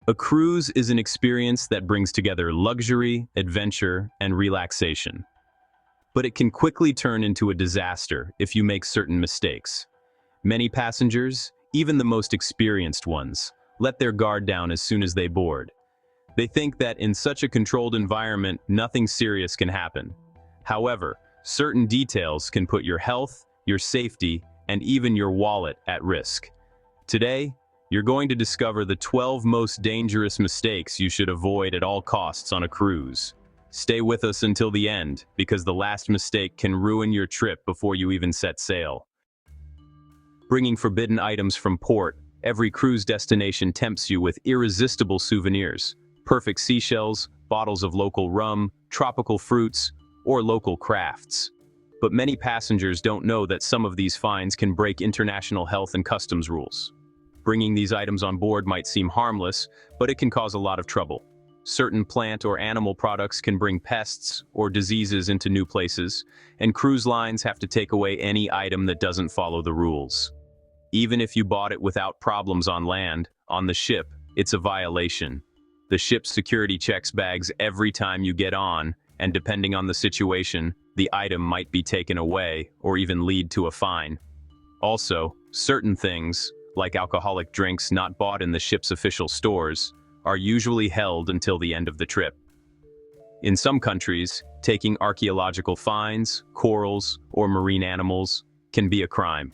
A cruise is an experience that brings together luxury, adventure, and relaxation. But it can quickly turn into a disaster if you make certain mistakes. Many passengers, even the most experienced ones, let their guard down as soon as they board. They think that in such a controlled environment, nothing serious can happen. However, certain details can put your health, your safety, and even your wallet at risk. Today, you're going to discover the 12 most dangerous mistakes you should avoid at all costs on a cruise. Stay with us until the end, because the last mistake can ruin your trip before you even set sail. Bringing forbidden items from port, every cruise destination tempts you with irresistible souvenirs. Perfect seashells, bottles of local rum, tropical fruits, or local crafts. But many passengers don't know that some of these finds can break international health and customs rules. Bringing these items on board might seem harmless, but it can cause a lot of trouble. Certain plant or animal products can bring pests or diseases into new places, and cruise lines have to take away any item that doesn't follow the rules. Even if you bought it without problems on land, on the ship, it's a violation. The ship's security checks bags every time you get on, and depending on the situation, the item might be taken away or even lead to a fine. Also, certain things, like alcoholic drinks not bought in the ship's official stores, are usually held until the end of the trip. In some countries, taking archaeological finds, corals, or marine animals can be a crime.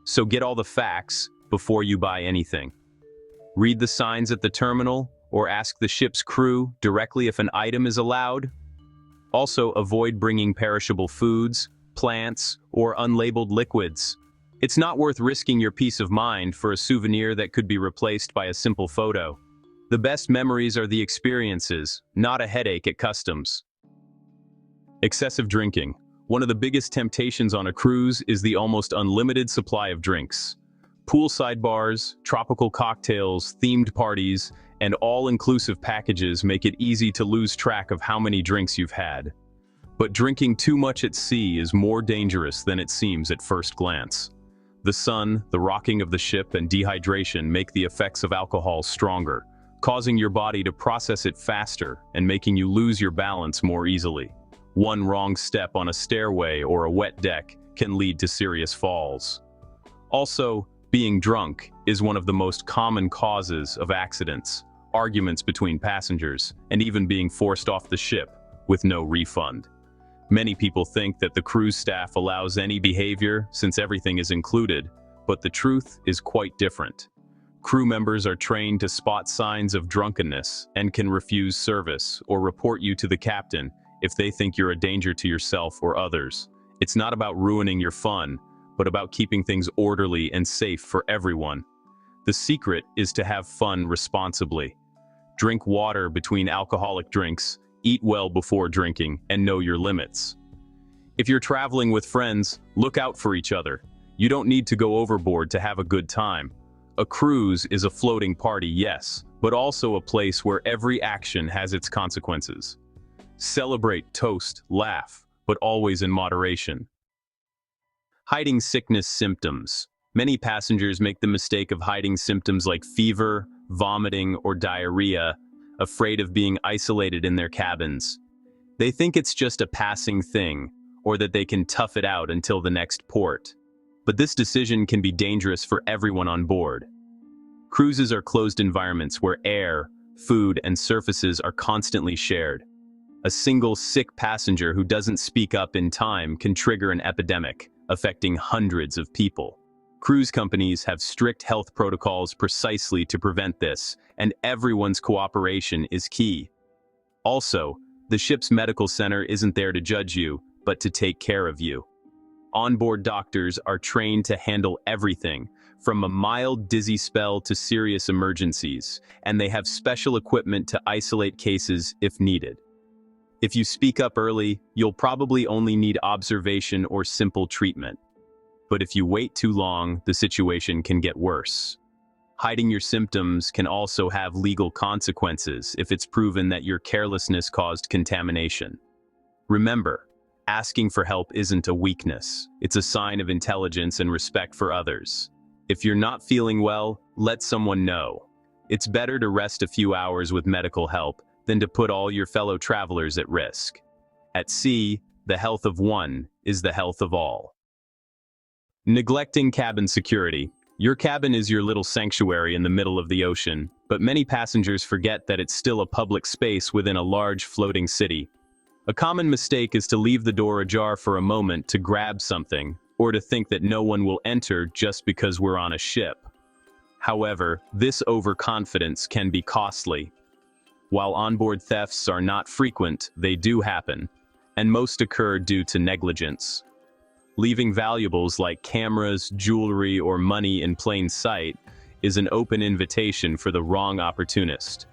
So get all the facts before you buy anything. Read the signs at the terminal, or ask the ship's crew directly if an item is allowed. Also, avoid bringing perishable foods, plants, or unlabeled liquids. It's not worth risking your peace of mind for a souvenir that could be replaced by a simple photo. The best memories are the experiences, not a headache at customs. Excessive drinking. One of the biggest temptations on a cruise is the almost unlimited supply of drinks. Poolside bars, tropical cocktails, themed parties, and all-inclusive packages make it easy to lose track of how many drinks you've had. But drinking too much at sea is more dangerous than it seems at first glance. The sun, the rocking of the ship, and dehydration make the effects of alcohol stronger, causing your body to process it faster and making you lose your balance more easily. One wrong step on a stairway or a wet deck can lead to serious falls. Also, being drunk is one of the most common causes of accidents, arguments between passengers, and even being forced off the ship with no refund. Many people think that the cruise staff allows any behavior since everything is included, but the truth is quite different. Crew members are trained to spot signs of drunkenness and can refuse service or report you to the captain if they think you're a danger to yourself or others. It's not about ruining your fun, but about keeping things orderly and safe for everyone. The secret is to have fun responsibly. Drink water between alcoholic drinks, eat well before drinking, and know your limits. If you're traveling with friends, look out for each other. You don't need to go overboard to have a good time. A cruise is a floating party, yes, but also a place where every action has its consequences. Celebrate, toast, laugh, but always in moderation. Hiding sickness symptoms. Many passengers make the mistake of hiding symptoms like fever, vomiting, or diarrhea, afraid of being isolated in their cabins. They think it's just a passing thing, or that they can tough it out until the next port. But this decision can be dangerous for everyone on board. Cruises are closed environments where air, food, and surfaces are constantly shared. A single sick passenger who doesn't speak up in time can trigger an epidemic, affecting hundreds of people. Cruise companies have strict health protocols precisely to prevent this, and everyone's cooperation is key. Also, the ship's medical center isn't there to judge you, but to take care of you. Onboard doctors are trained to handle everything, from a mild dizzy spell to serious emergencies, and they have special equipment to isolate cases if needed. If you speak up early, you'll probably only need observation or simple treatment. But if you wait too long, the situation can get worse. Hiding your symptoms can also have legal consequences if it's proven that your carelessness caused contamination. Remember, asking for help isn't a weakness. It's a sign of intelligence and respect for others. If you're not feeling well, let someone know. It's better to rest a few hours with medical help than to put all your fellow travelers at risk. At sea, the health of one is the health of all. Neglecting cabin security. Your cabin is your little sanctuary in the middle of the ocean, but many passengers forget that it's still a public space within a large floating city. A common mistake is to leave the door ajar for a moment to grab something, or to think that no one will enter just because we're on a ship. However, this overconfidence can be costly. While onboard thefts are not frequent, they do happen, and most occur due to negligence. Leaving valuables like cameras, jewelry, or money in plain sight is an open invitation for the wrong opportunist.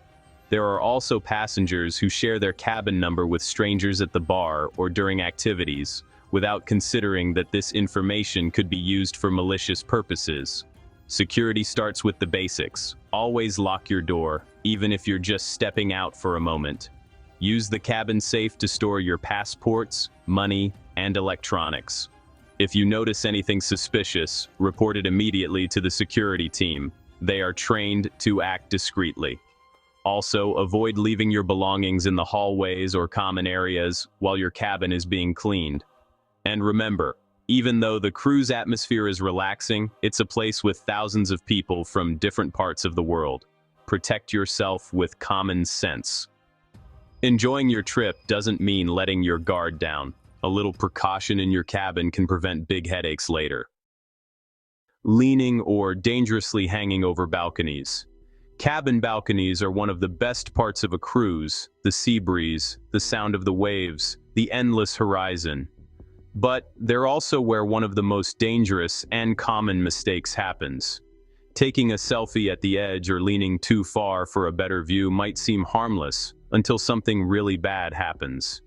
There are also passengers who share their cabin number with strangers at the bar or during activities, without considering that this information could be used for malicious purposes. Security starts with the basics. Always lock your door, even if you're just stepping out for a moment. Use the cabin safe to store your passports, money, and electronics. If you notice anything suspicious, report it immediately to the security team. They are trained to act discreetly. Also, avoid leaving your belongings in the hallways or common areas while your cabin is being cleaned. And remember, even though the cruise atmosphere is relaxing, it's a place with thousands of people from different parts of the world. Protect yourself with common sense. Enjoying your trip doesn't mean letting your guard down. A little precaution in your cabin can prevent big headaches later. Leaning or dangerously hanging over balconies. Cabin balconies are one of the best parts of a cruise: the sea breeze, the sound of the waves, the endless horizon. But they're also where one of the most dangerous and common mistakes happens. Taking a selfie at the edge or leaning too far for a better view might seem harmless until something really bad happens.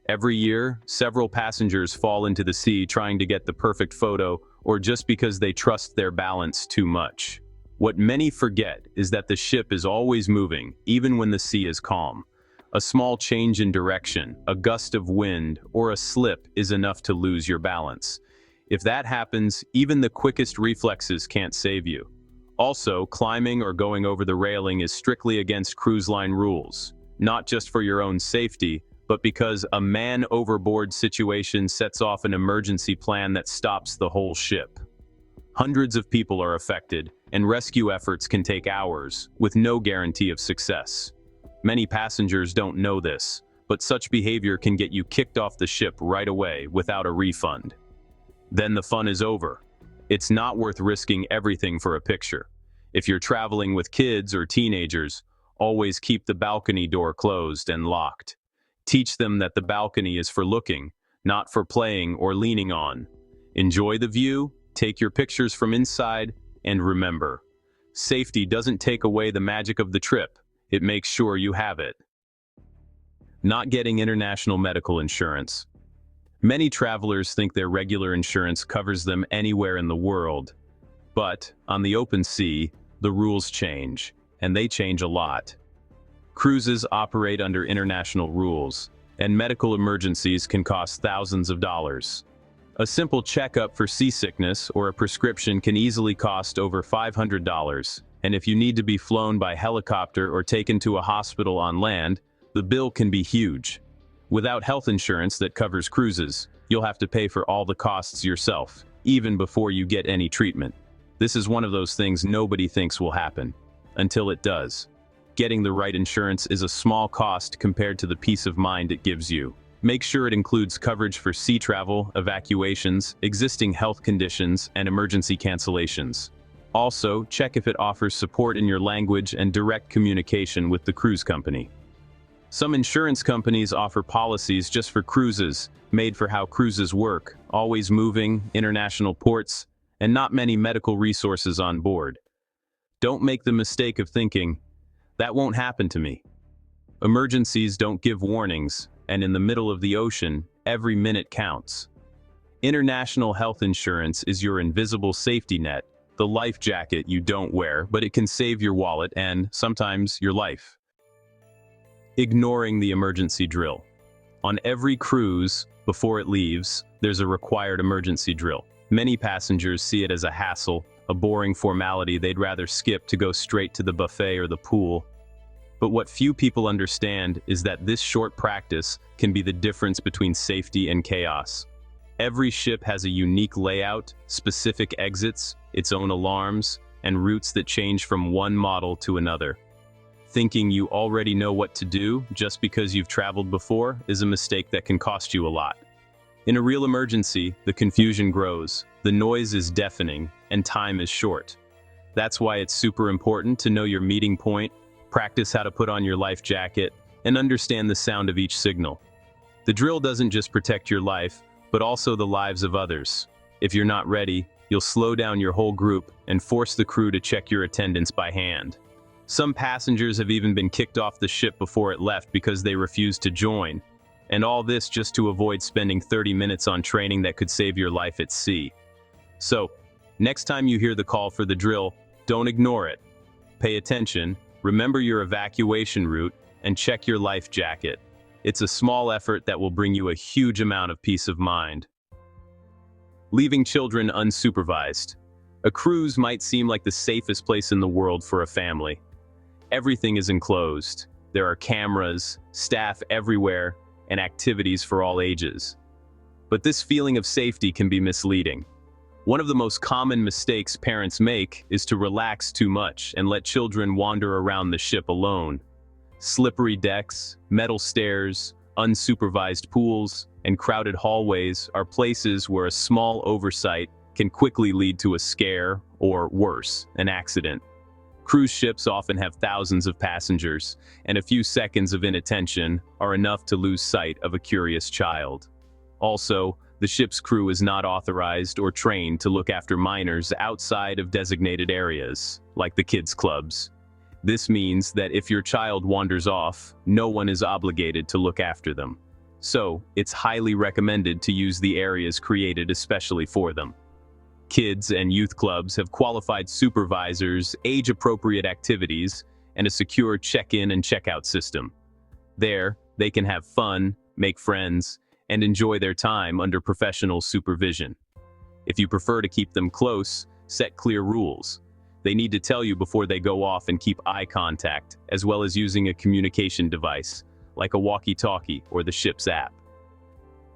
Every year, several passengers fall into the sea trying to get the perfect photo, or just because they trust their balance too much. What many forget is that the ship is always moving, even when the sea is calm. A small change in direction, a gust of wind, or a slip is enough to lose your balance. If that happens, even the quickest reflexes can't save you. Also, climbing or going over the railing is strictly against cruise line rules, not just for your own safety, but because a man overboard situation sets off an emergency plan that stops the whole ship. Hundreds of people are affected, and rescue efforts can take hours, with no guarantee of success. Many passengers don't know this, but such behavior can get you kicked off the ship right away without a refund. Then the fun is over. It's not worth risking everything for a picture. If you're traveling with kids or teenagers, always keep the balcony door closed and locked. Teach them that the balcony is for looking, not for playing or leaning on. Enjoy the view, take your pictures from inside, and remember, safety doesn't take away the magic of the trip, it makes sure you have it. Not getting international medical insurance. Many travelers think their regular insurance covers them anywhere in the world. But, on the open sea, the rules change, and they change a lot. Cruises operate under international rules, and medical emergencies can cost thousands of dollars. A simple checkup for seasickness or a prescription can easily cost over $500, and if you need to be flown by helicopter or taken to a hospital on land, the bill can be huge. Without health insurance that covers cruises, you'll have to pay for all the costs yourself, even before you get any treatment. This is one of those things nobody thinks will happen, until it does. Getting the right insurance is a small cost compared to the peace of mind it gives you. Make sure it includes coverage for sea travel, evacuations, existing health conditions, and emergency cancellations. Also, check if it offers support in your language and direct communication with the cruise company. Some insurance companies offer policies just for cruises, made for how cruises work, always moving, international ports, and not many medical resources on board. Don't make the mistake of thinking, "That won't happen to me." Emergencies don't give warnings, and in the middle of the ocean, every minute counts. International health insurance is your invisible safety net, the life jacket you don't wear, but it can save your wallet and, sometimes, your life. Ignoring the emergency drill. On every cruise, before it leaves, there's a required emergency drill. Many passengers see it as a hassle, a boring formality they'd rather skip to go straight to the buffet or the pool. But what few people understand is that this short practice can be the difference between safety and chaos. Every ship has a unique layout, specific exits, its own alarms, and routes that change from one model to another. Thinking you already know what to do just because you've traveled before is a mistake that can cost you a lot. In a real emergency, the confusion grows, the noise is deafening, and time is short. That's why it's super important to know your meeting point, practice how to put on your life jacket, and understand the sound of each signal. The drill doesn't just protect your life, but also the lives of others. If you're not ready, you'll slow down your whole group and force the crew to check your attendance by hand. Some passengers have even been kicked off the ship before it left because they refused to join. And all this just to avoid spending 30 minutes on training that could save your life at sea. So, next time you hear the call for the drill, don't ignore it. Pay attention, remember your evacuation route, and check your life jacket. It's a small effort that will bring you a huge amount of peace of mind. Leaving children unsupervised. A cruise might seem like the safest place in the world for a family. Everything is enclosed. There are cameras, staff everywhere, and activities for all ages. But this feeling of safety can be misleading. One of the most common mistakes parents make is to relax too much and let children wander around the ship alone. Slippery decks, metal stairs, unsupervised pools, and crowded hallways are places where a small oversight can quickly lead to a scare, or worse, an accident. Cruise ships often have thousands of passengers, and a few seconds of inattention are enough to lose sight of a curious child. Also, the ship's crew is not authorized or trained to look after minors outside of designated areas, like the kids' clubs. This means that if your child wanders off, no one is obligated to look after them. So, it's highly recommended to use the areas created especially for them. Kids and youth clubs have qualified supervisors, age-appropriate activities, and a secure check-in and check-out system. There, they can have fun, make friends, and enjoy their time under professional supervision. If you prefer to keep them close, set clear rules. They need to tell you before they go off and keep eye contact, as well as using a communication device, like a walkie-talkie or the ship's app.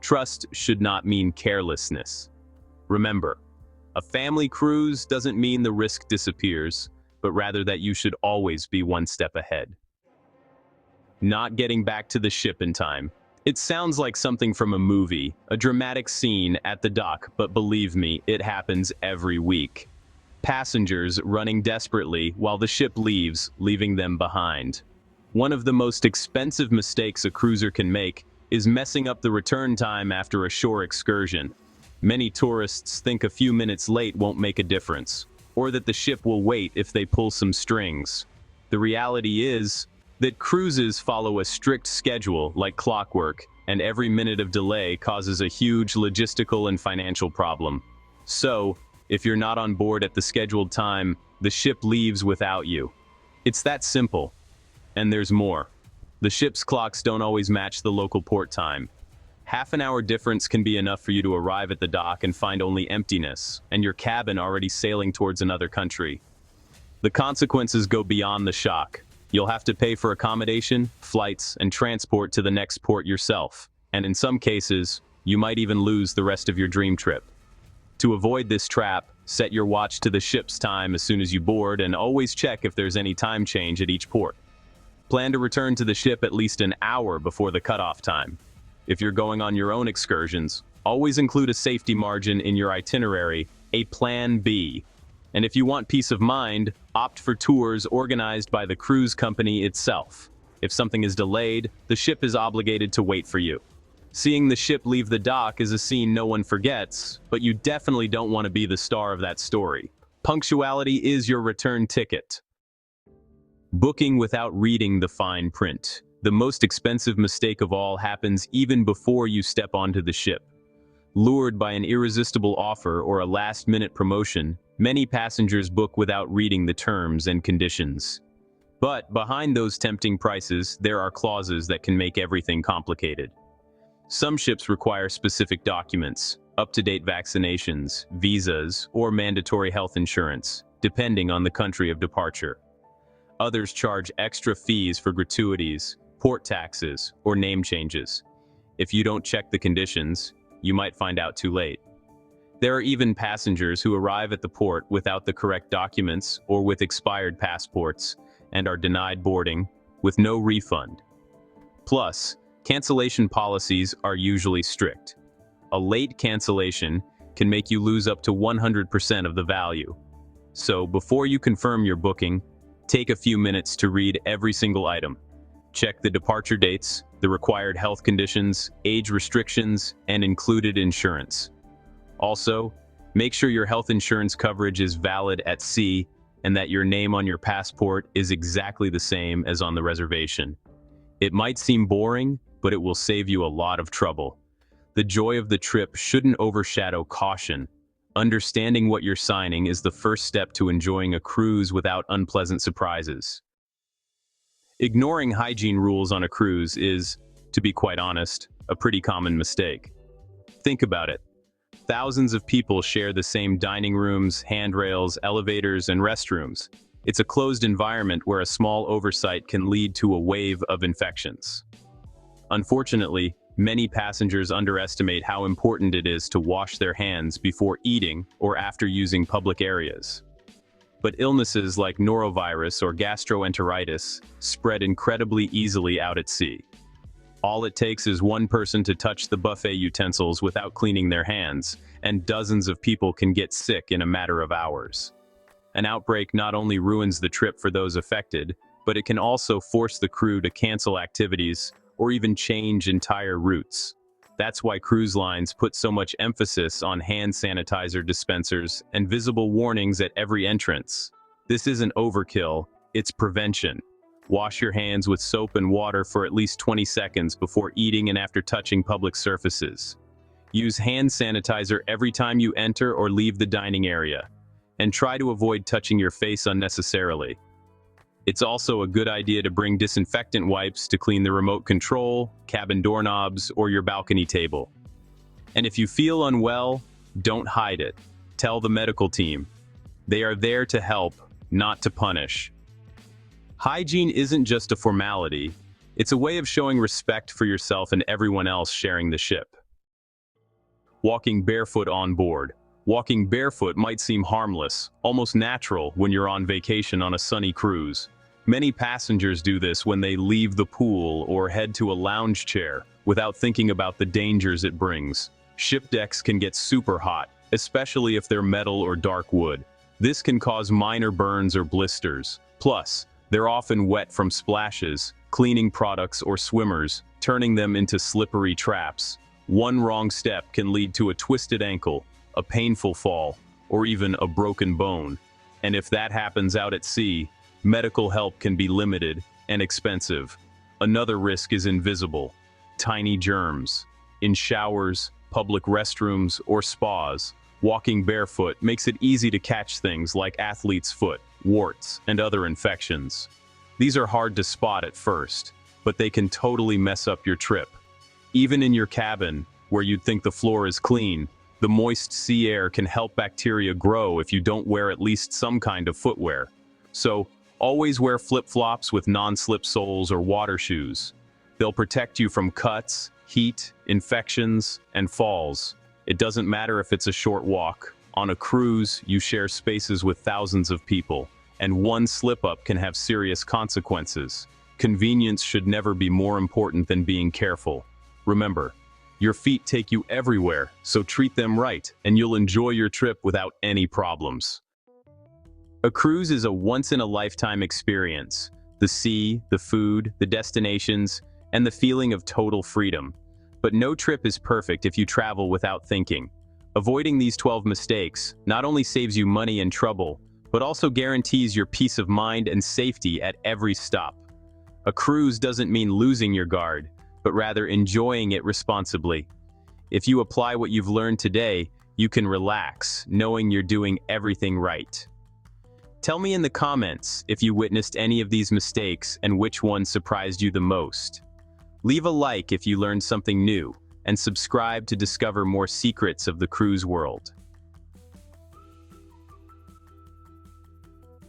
Trust should not mean carelessness. Remember, a family cruise doesn't mean the risk disappears, but rather that you should always be one step ahead. Not getting back to the ship in time. It sounds like something from a movie, a dramatic scene at the dock, but believe me, it happens every week. Passengers running desperately while the ship leaves, leaving them behind. One of the most expensive mistakes a cruiser can make is messing up the return time after a shore excursion. Many tourists think a few minutes late won't make a difference, or that the ship will wait if they pull some strings. The reality is that cruises follow a strict schedule like clockwork, and every minute of delay causes a huge logistical and financial problem. So, if you're not on board at the scheduled time, the ship leaves without you. It's that simple. And there's more. The ship's clocks don't always match the local port time. Half an hour difference can be enough for you to arrive at the dock and find only emptiness, and your cabin already sailing towards another country. The consequences go beyond the shock. You'll have to pay for accommodation, flights, and transport to the next port yourself, and in some cases, you might even lose the rest of your dream trip. To avoid this trap, set your watch to the ship's time as soon as you board and always check if there's any time change at each port. Plan to return to the ship at least an hour before the cutoff time. If you're going on your own excursions, always include a safety margin in your itinerary, a Plan B. And if you want peace of mind, opt for tours organized by the cruise company itself. If something is delayed, the ship is obligated to wait for you. Seeing the ship leave the dock is a scene no one forgets, but you definitely don't want to be the star of that story. Punctuality is your return ticket. Booking without reading the fine print. The most expensive mistake of all happens even before you step onto the ship. Lured by an irresistible offer or a last-minute promotion, many passengers book without reading the terms and conditions. But behind those tempting prices, there are clauses that can make everything complicated. Some ships require specific documents, up-to-date vaccinations, visas, or mandatory health insurance, depending on the country of departure. Others charge extra fees for gratuities, port taxes, or name changes. If you don't check the conditions, you might find out too late. There are even passengers who arrive at the port without the correct documents or with expired passports and are denied boarding with no refund. Plus, cancellation policies are usually strict. A late cancellation can make you lose up to 100% of the value. So before you confirm your booking, take a few minutes to read every single item. Check the departure dates, the required health conditions, age restrictions, and included insurance. Also, make sure your health insurance coverage is valid at sea and that your name on your passport is exactly the same as on the reservation. It might seem boring, but it will save you a lot of trouble. The joy of the trip shouldn't overshadow caution. Understanding what you're signing is the first step to enjoying a cruise without unpleasant surprises. Ignoring hygiene rules on a cruise is, to be quite honest, a pretty common mistake. Think about it. Thousands of people share the same dining rooms, handrails, elevators, and restrooms. It's a closed environment where a small oversight can lead to a wave of infections. Unfortunately, many passengers underestimate how important it is to wash their hands before eating or after using public areas. But illnesses like norovirus or gastroenteritis spread incredibly easily out at sea. All it takes is one person to touch the buffet utensils without cleaning their hands, and dozens of people can get sick in a matter of hours. An outbreak not only ruins the trip for those affected, but it can also force the crew to cancel activities or even change entire routes. That's why cruise lines put so much emphasis on hand sanitizer dispensers and visible warnings at every entrance. This isn't overkill, it's prevention. Wash your hands with soap and water for at least 20 seconds before eating and after touching public surfaces. Use hand sanitizer every time you enter or leave the dining area, and try to avoid touching your face unnecessarily. It's also a good idea to bring disinfectant wipes to clean the remote control, cabin doorknobs, or your balcony table. And if you feel unwell, don't hide it. Tell the medical team. They are there to help, not to punish. Hygiene isn't just a formality, it's a way of showing respect for yourself and everyone else sharing the ship. Walking barefoot on board. Walking barefoot might seem harmless, almost natural when you're on vacation on a sunny cruise. Many passengers do this when they leave the pool or head to a lounge chair without thinking about the dangers it brings. Ship decks can get super hot, especially if they're metal or dark wood. This can cause minor burns or blisters. Plus, they're often wet from splashes, cleaning products, or swimmers, turning them into slippery traps. One wrong step can lead to a twisted ankle, a painful fall, or even a broken bone. And if that happens out at sea, medical help can be limited and expensive. Another risk is invisible: tiny germs. In showers, public restrooms, or spas, walking barefoot makes it easy to catch things like athlete's foot, warts, and other infections. These are hard to spot at first, but they can totally mess up your trip. Even in your cabin, where you'd think the floor is clean, the moist sea air can help bacteria grow if you don't wear at least some kind of footwear. So, always wear flip-flops with non-slip soles or water shoes. They'll protect you from cuts, heat, infections, and falls. It doesn't matter if it's a short walk. On a cruise, you share spaces with thousands of people, and one slip-up can have serious consequences. Convenience should never be more important than being careful. Remember, your feet take you everywhere, so treat them right, and you'll enjoy your trip without any problems. A cruise is a once-in-a-lifetime experience. The sea, the food, the destinations, and the feeling of total freedom. But no trip is perfect if you travel without thinking. Avoiding these 12 mistakes not only saves you money and trouble, but also guarantees your peace of mind and safety at every stop. A cruise doesn't mean losing your guard, but rather enjoying it responsibly. If you apply what you've learned today, you can relax, knowing you're doing everything right. Tell me in the comments if you witnessed any of these mistakes and which one surprised you the most. Leave a like if you learned something new, and subscribe to discover more secrets of the cruise world.